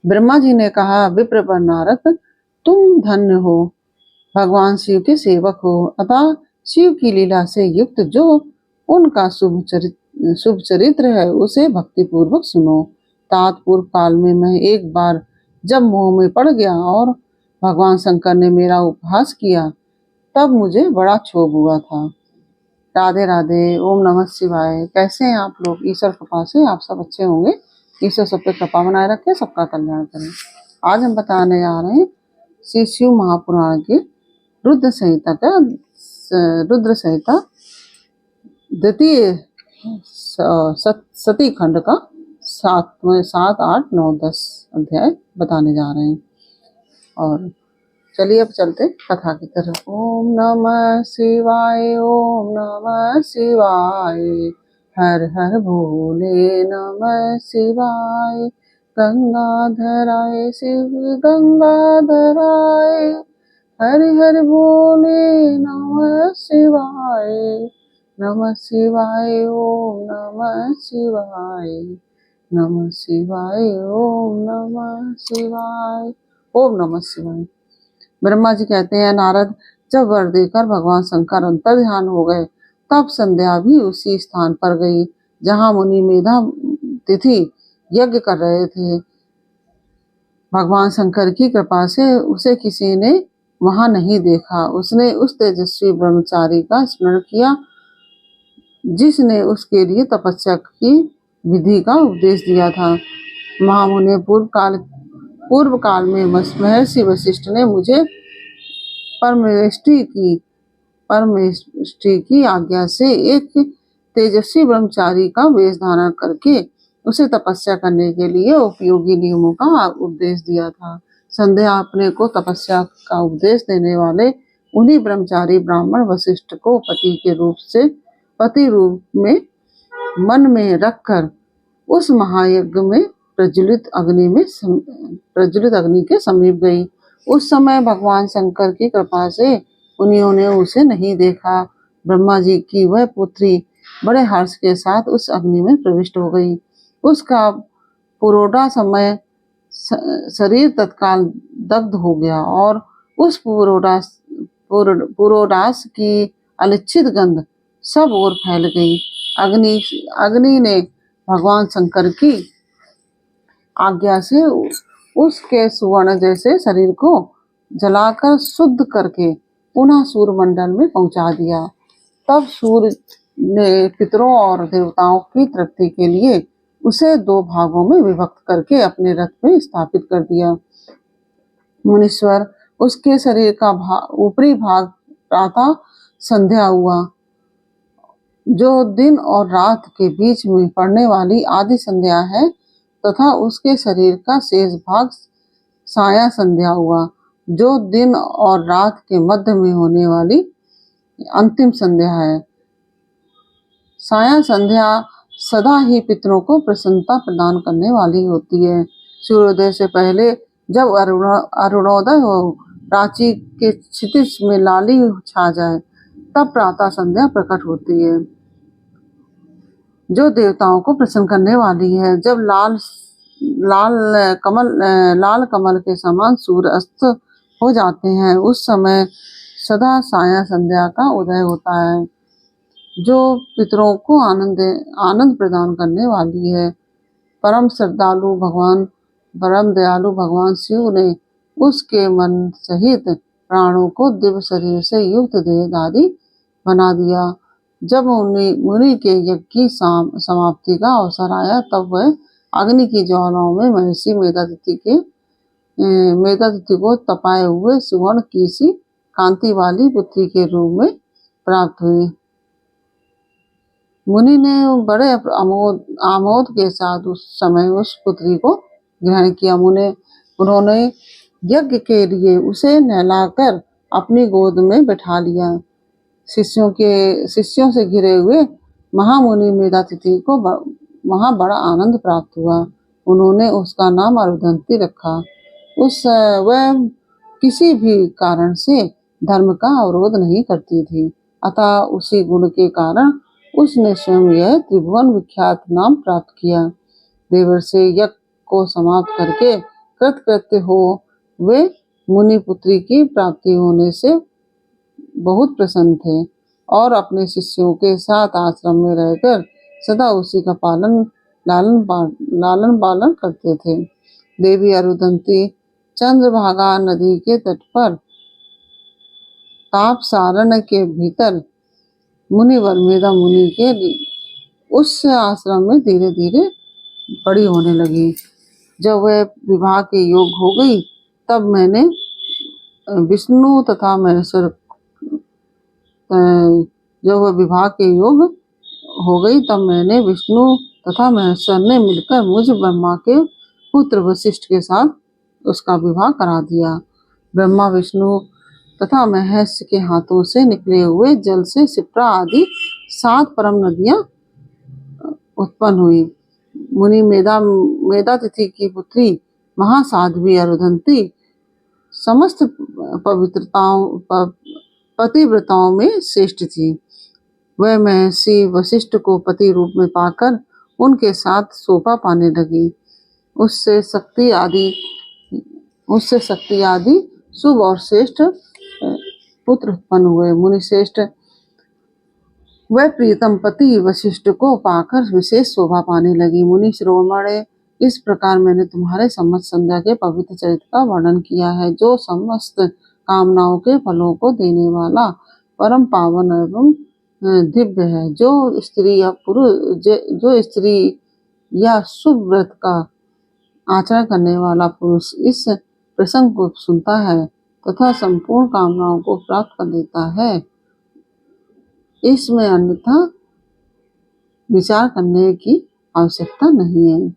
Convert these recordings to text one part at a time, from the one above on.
ब्रह्मा जी ने कहा, विप्रवर नारद, तुम धन्य हो, भगवान शिव के सेवक हो, अतः शिव की लीला से युक्त जो उनका शुभ चरित्र है उसे भक्ति पूर्वक सुनो। तात पूर्व काल में मैं एक बार जब मोह में पड़ गया और भगवान शंकर ने मेरा उपहास किया, तब मुझे बड़ा क्षोभ हुआ था। राधे राधे, ओम नमः शिवाय। कैसे हैं आप लोग? ईश्वर कृपा से आप सब अच्छे होंगे। ईश्वर सब पे कृपा बनाए रखे, सबका कल्याण करें। आज हम बताने जा रहे हैं श्री शिव महापुराण के रुद्र संहिता द्वितीय सती खंड का 7, 8, 9, 10 अध्याय बताने जा रहे हैं। और चलिए अब चलते कथा की तरफ। ओम नमः शिवाय, ओम नमः शिवाय, हर हर भोले नमः शिवाय, गंगाधराय शिव गंगाधराय, हरि हरि भोले नमः शिवाय, नमः शिवाय, ओम नमः शिवाय, नमः शिवाय, ओम नमः शिवाय, ओम नमः शिवाय। ब्रह्मा जी कहते हैं, नारद, जब वर देकर भगवान शंकर अंतर ध्यान हो गए, तब संध्या भी उसी स्थान पर गई जहां मुनि मेधा तिथि यज्ञ कर रहे थे। भगवान शंकर की कृपा से उसे किसी ने वहां नहीं देखा। उसने उस तेजस्वी ब्रह्मचारी का स्मरण किया जिसने उसके लिए तपस्या की विधि का उपदेश दिया था। महामुनि पूर्व काल में महर्षि वशिष्ठ ने मुझे परमेष्टि की आज्ञा से एक तेजस्वी ब्रह्मचारी का वेश धारण करके उसे तपस्या करने के लिए उपयोगी नियमों का उपदेश दिया था। संध्या अपने को तपस्या का उपदेश देने वाले उन्हीं ब्रह्मचारी ब्राह्मण वशिष्ठ को पति रूप में मन में रखकर उस महायज्ञ में प्रज्वलित अग्नि के समीप गई। उस समय भगवान शंकर की कृपा से उन्होंने उसे नहीं देखा। ब्रह्मा जी की वह पुत्री बड़े हर्ष के साथ उस अग्नि में प्रविष्ट हो गई। उसका पुरोधा समय शरीर तत्काल दग्ध हो गया और उस पुरोडास की अलिच्छित गंध सब ओर फैल गई। अग्नि ने भगवान शंकर की आज्ञा से उसके सुवर्ण जैसे शरीर को जलाकर शुद्ध करके पुनः सूर्य मंडल में पहुंचा दिया। तब सूर्य ने पितरों और देवताओं की तृप्ति के लिए उसे 2 भागों में विभक्त करके अपने रथ में स्थापित कर दिया। मुनीश्वर, उसके शरीर का ऊपरी भाग प्रातः संध्या हुआ, जो दिन और रात के बीच में पड़ने वाली आदि संध्या है, तथा उसके शरीर का शेष भाग साया संध्या हुआ, जो दिन और रात के मध्य में होने वाली अंतिम संध्या है। साया संध्या सदा ही पितरों को प्रसन्नता प्रदान करने वाली होती है। सूर्योदय से पहले जब अरुणोदय हो, प्राची के क्षितिज में लाली छा जाए, तब प्रातः संध्या प्रकट होती है, जो देवताओं को प्रसन्न करने वाली है। जब लाल कमल के समान सूर्य अस्त हो जाते हैं, उस समय सदा साया संध्या का उदय होता है, जो पितरों को आनंद प्रदान करने वाली है। परम दयालु भगवान शिव ने उसके मन सहित प्राणों को दिव्य शरीर से युक्त देह आदि बना दिया। जब मुनि के यज्ञ की समाप्ति का अवसर आया, तब वह अग्नि की ज्वालाओं में महर्षि मेधातिथि को तपाए हुए सुवर्ण की सी कांति वाली पुत्री के रूप में प्राप्त हुई। मुनि ने बड़े आमोद के साथ उस समय उस पुत्री को ग्रहण किया। उन्होंने यज्ञ के लिए उसे नहलाकर अपनी गोद में बैठा लिया। शिष्यों से घिरे हुए महामुनि मेधातिथि को वहां बड़ा आनंद प्राप्त हुआ। उन्होंने उसका नाम अरुंधति रखा। वह किसी भी कारण से धर्म का अवरोध नहीं करती थी, अतः उसी गुण के कारण उसने स्वयं यह त्रिभुवन विख्यात नाम प्राप्त किया। देवर्षि यज्ञ को समाप्त करके कृतकृत्य हो वे मुनि पुत्री की प्राप्ति होने से बहुत प्रसन्न थे और अपने शिष्यों के साथ आश्रम में रहकर सदा उसी का लालन पालन करते थे। देवी अरुंधति चंद्रभागा नदी के तट पर तापसारण्य के भीतर मुनिवर मेधा मुनि के उस आश्रम में धीरे धीरे बड़ी होने लगी। जब वह विवाह के योग हो गई तब मैंने विष्णु तथा महेश्वर जब वह विवाह के योग हो गई तब मैंने विष्णु तथा महेश्वर ने मिलकर मुझ ब्रह्मा के पुत्र वशिष्ठ के साथ उसका विवाह करा दिया। ब्रह्मा विष्णु तथा महेश के हाथों से निकले हुए जल से शिप्रा आदि 7 परम नदियां उत्पन्न हुई। मुनि मेधातिथि की पुत्री महासाध्वी अरुंधति समस्त पतिव्रताओं में श्रेष्ठ थी। वह महर्षि वशिष्ठ को पति रूप में पाकर उनके साथ शोभा पाने लगी। उससे शक्ति आदि शुभ और श्रेष्ठ पुत्र उत्पन्न हुए। मुनि श्रेष्ठ वह प्रीतम पति वशिष्ठ को पाकर विशेष शोभा पाने लगी। मुनि शिरोमणे, इस प्रकार मैंने तुम्हारे सम्मत संध्या के पवित्र चरित्र का वर्णन किया है, जो समस्त कामनाओं के फलों को देने वाला परम पावन एवं दिव्य है। जो स्त्री या शुभ व्रत का आचरण करने वाला पुरुष इस प्रसंग को सुनता है तथा संपूर्ण कामनाओं को प्राप्त कर लेता है, इसमें अन्यथा विचार करने की आवश्यकता नहीं है।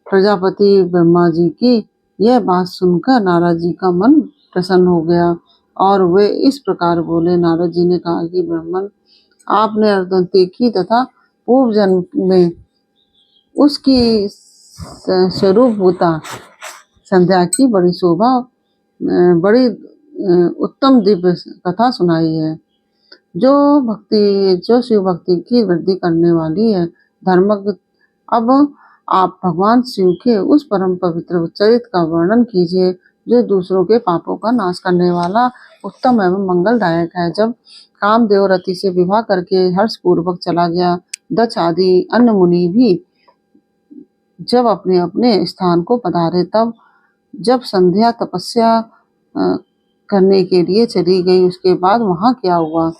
प्रजापति ब्रह्मा जी की यह बात सुनकर नारद जी का मन प्रसन्न हो गया और वे इस प्रकार बोले। नारद जी ने कहा कि ब्राह्मण, आपने अरुंधति की तथा पूर्व जन्म में उसकी स्वरूपभूता संध्या की बड़ी उत्तम दिव्य कथा सुनाई है, जो शिव भक्ति की वृद्धि करने वाली है। धर्मज्ञ, अब आप भगवान शिव के उस परम पवित्र चरित्र का वर्णन कीजिए जो दूसरों के पापों का नाश करने वाला उत्तम एवं मंगलदायक है। जब कामदेव रति से विवाह करके हर्ष पूर्वक चला गया, दक्ष आदि अन्य मुनि भी जब अपने अपने स्थान को पधारे, तब जब संध्या तपस्या करने के लिए चली गई, उसके बाद वहां क्या हुआ?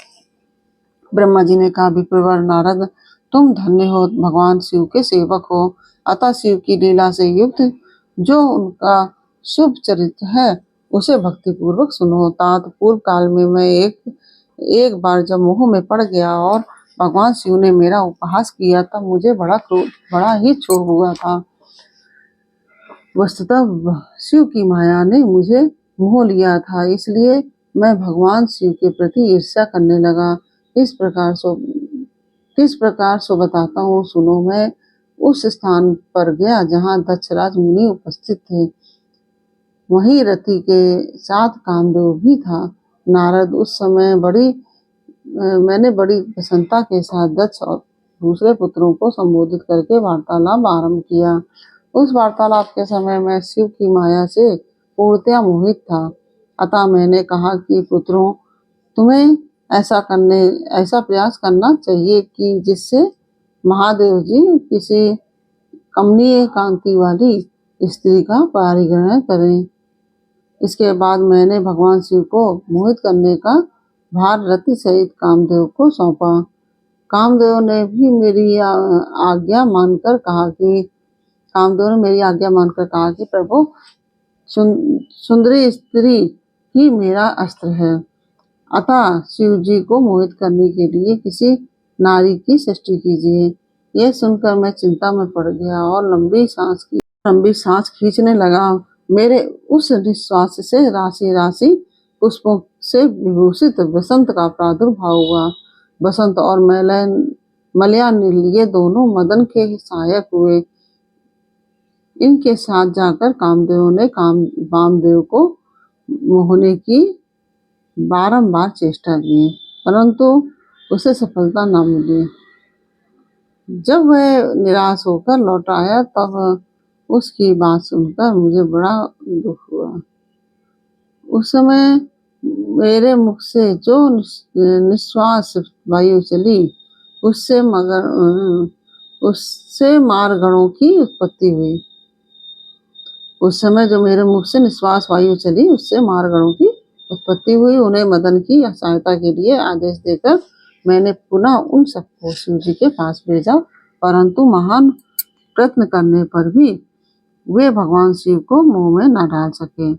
ब्रह्मा जी ने कहा, विप्रवर नारद, तुम धन्य हो, भगवान शिव के सेवक हो, अतः शिव की लीला से युक्त जो उनका शुभ चरित्र है उसे भक्ति पूर्वक सुनो। तात पूर्व काल में मैं एक बार जब मोह में पड़ गया और भगवान शिव ने मेरा उपहास किया, तब मुझे बड़ा ही क्षोभ हुआ था। वस्तुतः शिव की माया ने मुझे मोह लिया था, इसलिए मैं भगवान शिव के प्रति ईर्ष्या करने लगा। किस प्रकार सो बताता हूँ, सुनो। मैं उस स्थान पर गया जहाँ दक्षराज मुनि उपस्थित थे। वहीं रति के साथ कामदेव भी था। नारद, उस समय मैंने बड़ी प्रसन्नता के साथ दक्ष और दूसरे पुत्रों को संबोधित करके वार्तालाप आरंभ किया। उस वार्तालाप के समय मैं शिव की माया से पूर्णतया मोहित था। अतः मैंने कहा कि पुत्रों, तुम्हें ऐसा प्रयास करना चाहिए कि जिससे महादेव जी किसी कमनीय कांति वाली स्त्री का परिग्रहण करें। इसके बाद मैंने भगवान शिव को मोहित करने का भार रति सहित कामदेव को सौंपा। कामदेव ने मेरी आज्ञा मानकर कहा कि प्रभु, सुंदरी स्त्री ही मेरा अस्त्र है, अतः शिव जी को मोहित करने के लिए किसी नारी की सृष्टि कीजिए। यह सुनकर मैं चिंता में पड़ गया और लंबी सांस खींचने लगा। मेरे उस निश्वास से राशि राशि पुष्पों से विभूषित बसंत का प्रादुर्भाव हुआ। बसंत और मलयानिल ये दोनों मदन के सहायक हुए। इनके साथ जाकर कामदेव ने वामदेव को मोहने की बारंबार चेष्टा की, परंतु उसे सफलता न मिली। जब वह निराश होकर लौट आया, तब उसकी बात सुनकर मुझे बड़ा दुख हुआ। उस समय मेरे मुख से जो निश्वास वायु चली, उससे मारगणों की उत्पत्ति हुई। उस समय जो मेरे मुख से निश्वास वायु चली, उससे मारगणों की उत्पत्ति हुई। उन्हें मदन की सहायता के लिए आदेश देकर मैंने पुनः उन सबको शिव जी के पास भेजा, परंतु महान प्रयत्न करने पर भी वे भगवान शिव को मुंह में न डाल सके।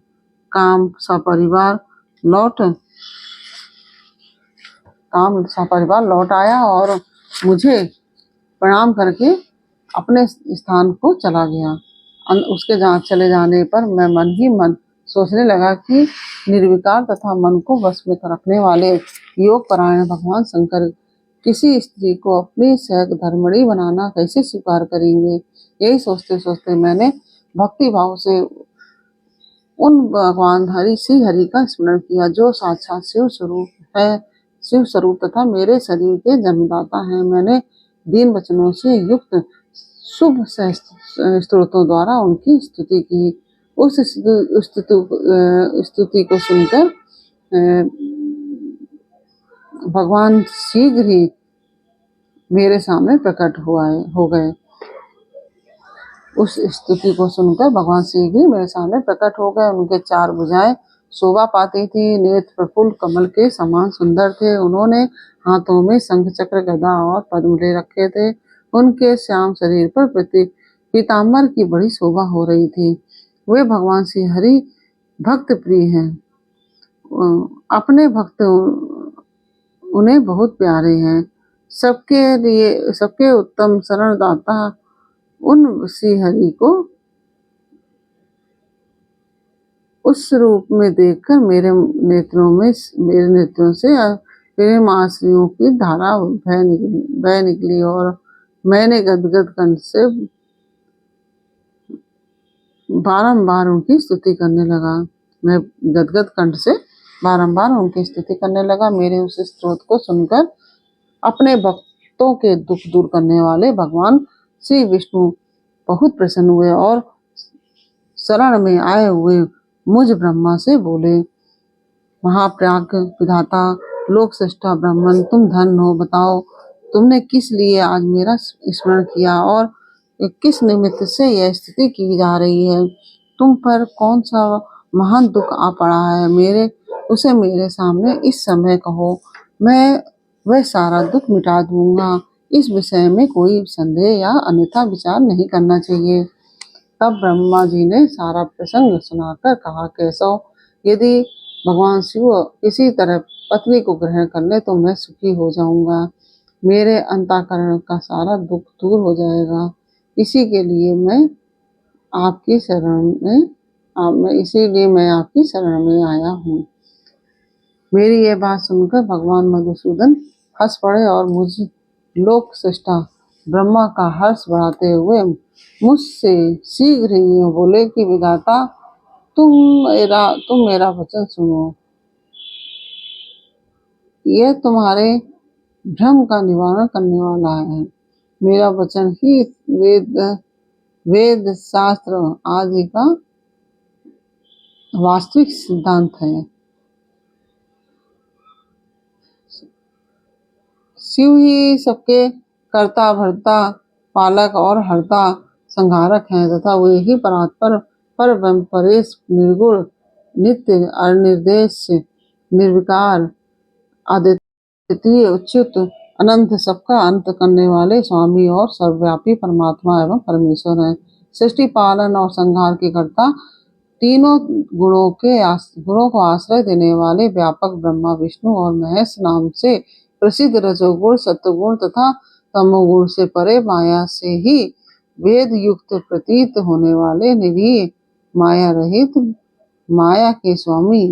काम सपरिवार लौट आया और मुझे प्रणाम करके अपने स्थान को चला गया। उसके चले जाने पर मैं मन ही मन सोचने लगा कि निर्विकार तथा मन को वश में रखने वाले योग परायण भगवान शंकर किसी स्त्री को अपनी सहधर्मिणी बनाना कैसे स्वीकार करेंगे। यही सोचते सोचते मैंने भक्ति भाव से उन भगवान श्री हरि का स्मरण किया, जो साक्षात शिव स्वरूप है, शिव स्वरूप तथा मेरे शरीर के जन्मदाता हैं। मैंने दीन वचनों से युक्त शुभ स्तोत्रों द्वारा उनकी स्तुति की। उस स्तुति को सुनकर भगवान शीघ्र ही मेरे सामने प्रकट हो गए। उस स्तुति को सुनकर भगवान शीघ्र ही मेरे सामने प्रकट हो गए। उनके 4 भुजाएं शोभा पाती थी, नेत्र प्रफुल्ल कमल के समान सुंदर थे। उन्होंने हाथों में शंख चक्र गदा और पद्म ले रखे थे। उनके श्याम शरीर पर पीताम्बर की बड़ी शोभा हो रही थी। वे भगवान श्री हरि भक्त प्रिय हैं। अपने भक्त उन्हें बहुत प्यारे हैं। सबके उत्तम शरणदाता उन श्री हरि को उस रूप में देखकर मेरे नेत्रों से प्रेम आश्रियों की धारा बह निकली और मैंने गदगद कंठ से बारंबार उनकी स्तुति करने लगा। मेरे उस स्तोत्र को सुनकर अपने भक्तों के दुख दूर करने वाले भगवान श्री विष्णु बहुत प्रसन्न हुए और शरण में आए हुए मुझ ब्रह्मा से बोले, महाप्राज्ञ विधाता लोक सृष्टा ब्राह्मण, तुम धन हो। बताओ तुमने किस लिए आज मेरा स्मरण किया और किस निमित्त से यह स्थिति की जा रही है। तुम पर कौन सा महान दुख आ पड़ा है, उसे मेरे सामने इस समय कहो, मैं वह सारा दुख मिटा दूंगा। इस विषय में कोई संदेह या अन्यथा विचार नहीं करना चाहिए। तब ब्रह्मा जी ने सारा प्रसंग सुनाकर कहा, केशव, यदि भगवान शिव किसी तरह पत्नी को ग्रहण कर ले तो मैं सुखी हो जाऊंगा। मेरे अंतःकरण का सारा दुख दूर हो जाएगा। इसीलिए मैं आपकी शरण में आया हूँ। मेरी यह बात सुनकर भगवान मधुसूदन हंस पड़े और मुझ लोक सृष्टा ब्रह्मा का हर्ष बढ़ाते हुए मुझसे शीघ्र ही बोले कि विधाता, तुम मेरा वचन सुनो। यह तुम्हारे भ्रम का निवारण करने वाला है। मेरा वचन ही वेद शास्त्र आदि का वास्तविक सिद्धांत है। शिव ही सबके कर्ता भर्ता पालक और हर्ता संहारक हैं तथा वे ही परात्पर परब्रह्म परेश निर्गुण नित्य अनिर्देश निर्विकार अद्वितीय अच्युत अनंत सबका अंत करने वाले स्वामी और सर्वव्यापी परमात्मा एवं परमेश्वर हैं। सृष्टि पालन और संहार के कर्ता, तीनों गुणों को आश्रय देने वाले व्यापक ब्रह्मा विष्णु और महेश नाम से प्रसिद्ध रजोगुण सत्वगुण तथा तमोगुण से परे माया से ही वेद युक्त प्रतीत होने वाले निरीह माया रहित माया के स्वामी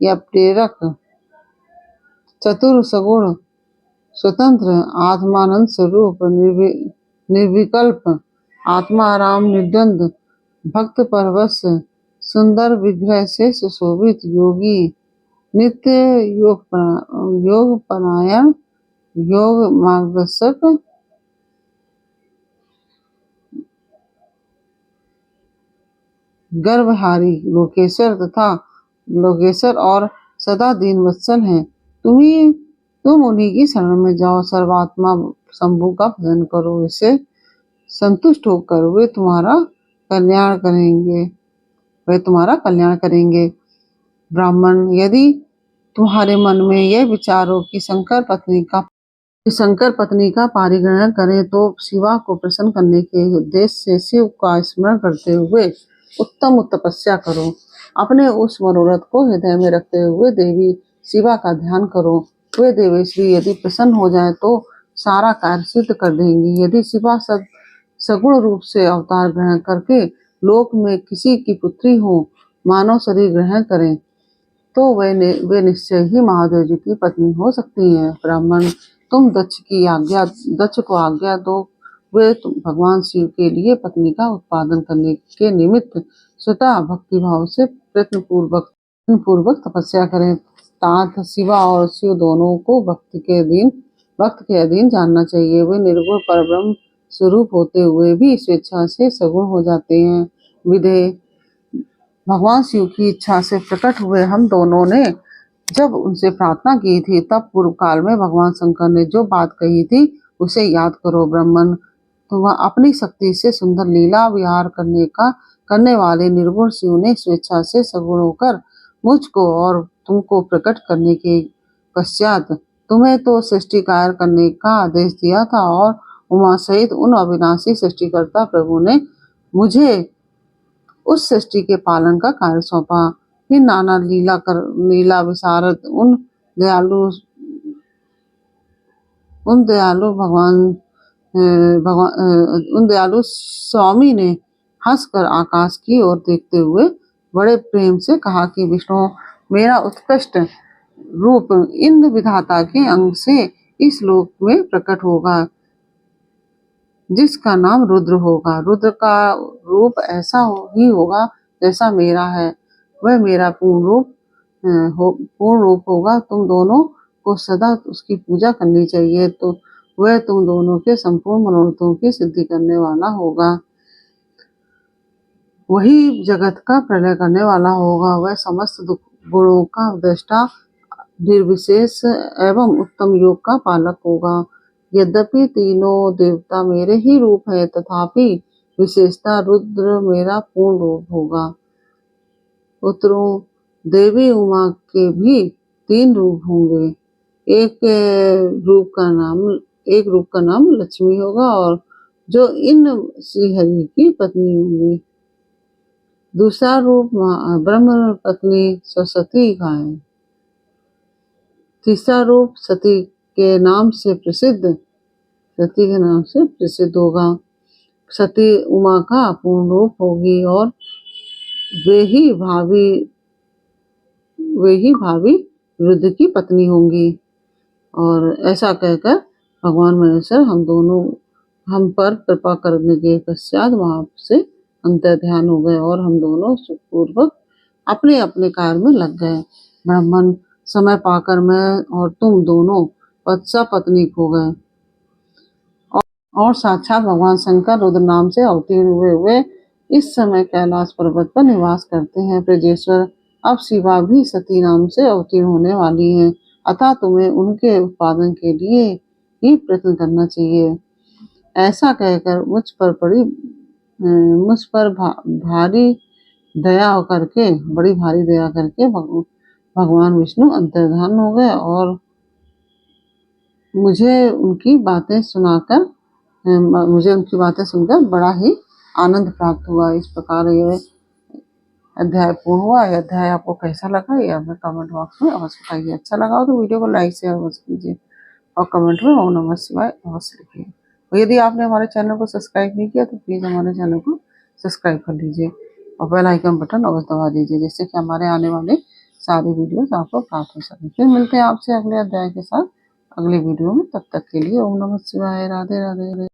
या प्रेरक चतुर सगुण स्वतंत्र आत्मानंद स्वरूप निर्विकल्प आत्माराम निर्द्वंद भक्त परवश सुंदर विग्रह से सुशोभित योगी नित्य योग परायण योग मार्गदर्शक गर्भहारी लोकेश्वर और सदा दीन वत्सल हैं। तुम उन्हीं की शरण में जाओ, सर्वात्मा शंभु का भजन करो, इससे संतुष्ट होकर वे तुम्हारा कल्याण करेंगे। ब्राह्मण, यदि तुम्हारे मन में यह विचार हो कि शंकर पत्नी का पारिग्रहण करें तो शिवा को प्रसन्न करने के उद्देश्य से शिव का स्मरण करते हुए उत्तम तपस्या करो। अपने उस मनोरथ को हृदय में रखते हुए देवी शिवा का ध्यान करो। वे देवेश्वरी यदि प्रसन्न हो जाए तो सारा कार्य सिद्ध कर देंगी। यदि शिवा सगुण रूप से अवतार ग्रहण करके लोक में किसी की पुत्री हो, मानव शरीर ग्रहण करें, तो वे निश्चय ही महादेव जी की पत्नी हो सकती हैं। ब्राह्मण, तुम दक्ष को आज्ञा दो, वे भगवान शिव के लिए पत्नी का उत्पादन करने के निमित्त स्वतः भक्ति भाव से प्रयत्न पूर्वक तपस्या करें। तात शिवा और शिव दोनों को भक्त के अधीन जानना चाहिए। वे निर्गुण परब्रह्म स्वरूप होते हुए भी स्वेच्छा से सगुण हो जाते हैं। विधे, भगवान शिव की इच्छा से प्रकट हुए हम दोनों ने जब उनसे प्रार्थना की थी, तब पूर्व काल में भगवान शंकर ने जो बात कही थी उसे याद करो। ब्राह्मण, तो वह अपनी शक्ति से सुंदर लीला विहार करने वाले निर्गुण शिव ने स्वेच्छा से सगुण होकर मुझको और तुमको प्रकट करने के पश्चात तुम्हें तो सृष्टि कार्य करने का आदेश दिया था, और उमा सहित उन अविनाशी सृष्टिकर्ता प्रभु ने मुझे उस सृष्टि के पालन का कार्य सौंपा। फिर नाना लीला विशारद उन दयालु स्वामी ने हंसकर आकाश की ओर देखते हुए बड़े प्रेम से कहा कि विष्णु, मेरा उत्कृष्ट रूप इंद्र विधाता के अंग से इस लोक में प्रकट होगा, जिसका नाम रुद्र होगा। रुद्र का रूप ऐसा ही होगा जैसा मेरा है, वह मेरा पूर्ण रूप होगा। तुम दोनों को सदा उसकी पूजा करनी चाहिए, तो वह तुम दोनों के संपूर्ण मनोरथों की सिद्धि करने वाला होगा। वही जगत का प्रलय करने वाला होगा। वह समस्त गुणों का दृष्टा, निर्विशेष एवं उत्तम योग का पालक होगा। यद्यपि तीनों देवता मेरे ही रूप है, तथापि विशेषता रुद्र मेरा पूर्ण रूप होगा। पुत्रों, देवी उमा के भी 3 रूप होंगे। एक रूप का नाम लक्ष्मी होगा, और जो इन श्रीहरि की पत्नी होंगी। दूसरा रूप ब्रह्म पत्नी सरस्वती का है। तीसरा रूप सती के नाम से प्रसिद्ध होगा। सती उमा का पूर्ण रूप होगी, और वे ही भावी रुद्र की पत्नी होंगी। और ऐसा कहकर भगवान महेश्वर हम पर कृपा करने के पश्चात वहां से अंतर्ध्यान हो गए, और हम दोनों सुखपूर्वक अपने अपने कार्य में लग गए। ब्राह्मण, समय पाकर मैं और तुम दोनों पत्सा पत्नी हो गए, और साक्षात भगवान शंकर रुद्र नाम से अवतीर्ण हुए। वे इस समय कैलाश पर्वत पर निवास करते हैं। ब्रजेश्वर, अब शिवा भी सती नाम से अवतीर्ण होने वाली हैं, अतः तुम्हें उनके उत्पादन के लिए ही प्रयत्न करना चाहिए। ऐसा कहकर मुझ पर बड़ी भारी दया करके भगवान विष्णु अंतर्धान हो गए, और मुझे उनकी बातें सुनकर बड़ा ही आनंद प्राप्त हुआ। इस प्रकार यह अध्याय पूर्ण हुआ। यह अध्याय आपको कैसा लगा ये हमें कमेंट बॉक्स में अवश्य बताइए। अच्छा लगा हो तो वीडियो को लाइक शेयर अवश्य कीजिए, और कमेंट में ओम नमः शिवाय अवश्य लिखिए। और यदि आपने हमारे चैनल को सब्सक्राइब नहीं किया तो प्लीज़ हमारे चैनल को सब्सक्राइब कर लीजिए, और बेल आइकन बटन अवश्य दबा दीजिए, जिससे कि हमारे आने वाले सारे वीडियोस आपको प्राप्त हो सके। फिर मिलते हैं आपसे अगले अध्याय के साथ अगले वीडियो में। तब तक के लिए ओम नमः शिवाय। राधे राधे।